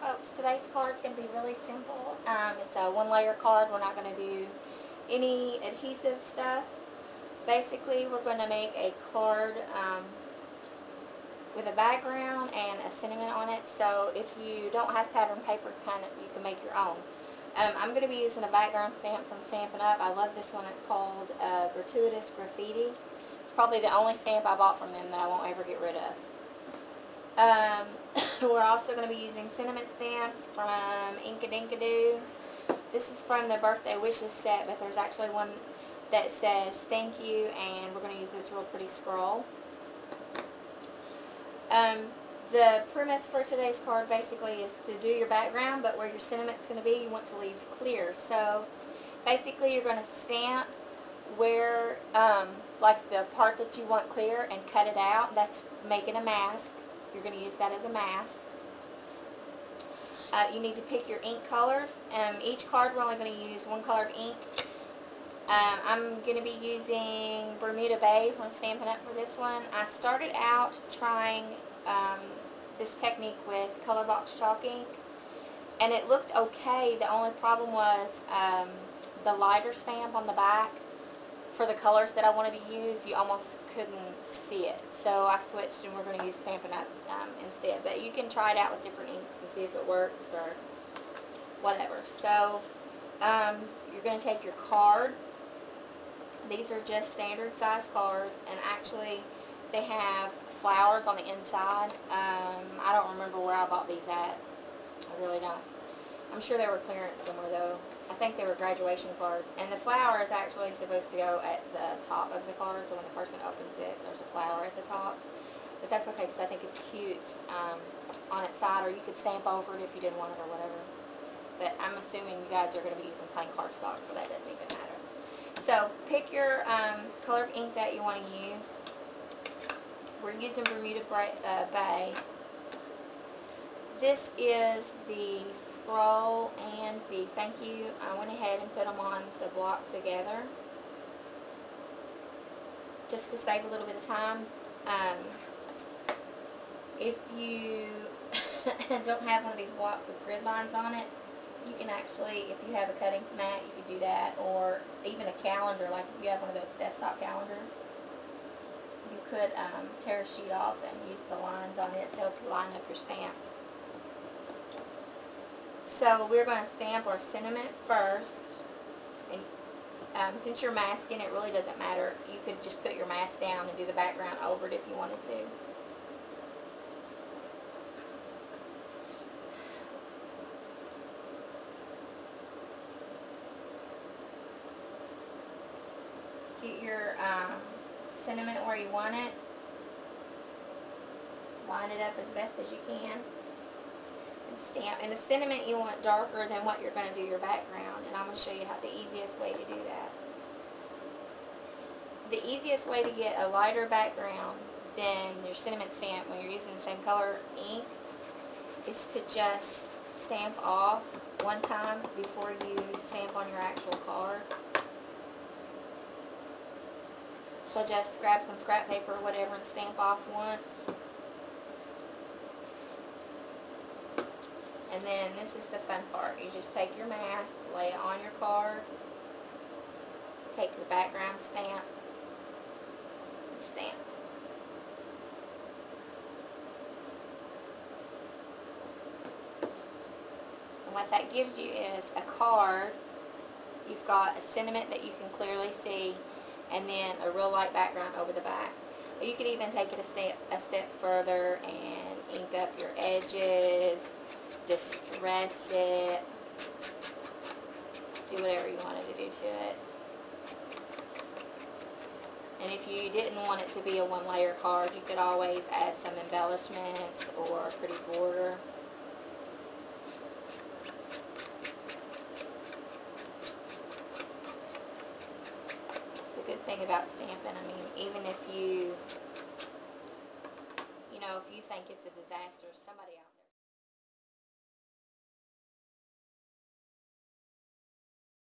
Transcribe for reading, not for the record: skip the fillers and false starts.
folks, today's card is going to be really simple. It's a one-layer card. We're not going to do any adhesive stuff. Basically, we're going to make a card with a background and a sentiment on it. So if you don't have pattern paper, you can make your own. I'm going to be using a background stamp from Stampin' Up. I love this one. It's called Gratuitous Graffiti. It's probably the only stamp I bought from them that I won't ever get rid of. We're also going to be using sentiment stamps from Inkadinkado. This is from the Birthday Wishes set, but there's actually one that says thank you, and we're going to use this real pretty scroll. The premise for today's card basically is to do your background, but where your sentiment's going to be, you want to leave clear. So basically you're going to stamp where, like the part that you want clear, and cut it out. That's making a mask. You're going to use that as a mask. You need to pick your ink colors. Each card we're only going to use one color of ink. I'm going to be using Bermuda Bay from Stampin' Up! For this one. I started out trying this technique with Color Box Chalk ink, and it looked okay. The only problem was the lighter stamp on the back for the colors that I wanted to use. You almost couldn't see it, so I switched and we're going to use Stampin' Up! Instead. But you can try it out with different inks and see if it works or whatever. So you're going to take your card. These are just standard size cards, and actually they have flowers on the inside. I don't remember where I bought these at. I really don't. I'm sure they were clearance somewhere though. I think they were graduation cards. And the flower is actually supposed to go at the top of the card, so when the person opens it, there's a flower at the top. But that's okay because I think it's cute on its side, or you could stamp over it if you didn't want it or whatever. But I'm assuming you guys are going to be using plain cardstock, so that doesn't even matter. So pick your color of ink that you want to use. We're using Bermuda Bay. This is the scroll and the thank you. I went ahead and put them on the block together just to save a little bit of time. If you don't have one of these blocks with grid lines on it, you can actually, if you have a cutting mat, you could do that, or even a calendar, like if you have one of those desktop calendars. You could tear a sheet off and use the lines on it to help you line up your stamps. So we're going to stamp our sentiment first, and since you're masking, it really doesn't matter. You could just put your mask down and do the background over it if you wanted to. Get your sentiment where you want it. Line it up as best as you can. And stamp. And the sentiment you want darker than what you're going to do your background. And I'm going to show you how the easiest way to do that. The easiest way to get a lighter background than your sentiment stamp when you're using the same color ink is to just stamp off one time before you stamp on your actual card. So just grab some scrap paper or whatever and stamp off once. And then this is the fun part. You just take your mask, lay it on your card, take your background stamp, and stamp. And what that gives you is a card. You've got a sentiment that you can clearly see, and then a real light background over the back. Or you could even take it a step further and ink up your edges, distress it, do whatever you wanted to do to it. And if you didn't want it to be a one-layer card, you could always add some embellishments or a pretty border. Good thing about stamping, I mean, even if you think it's a disaster, somebody else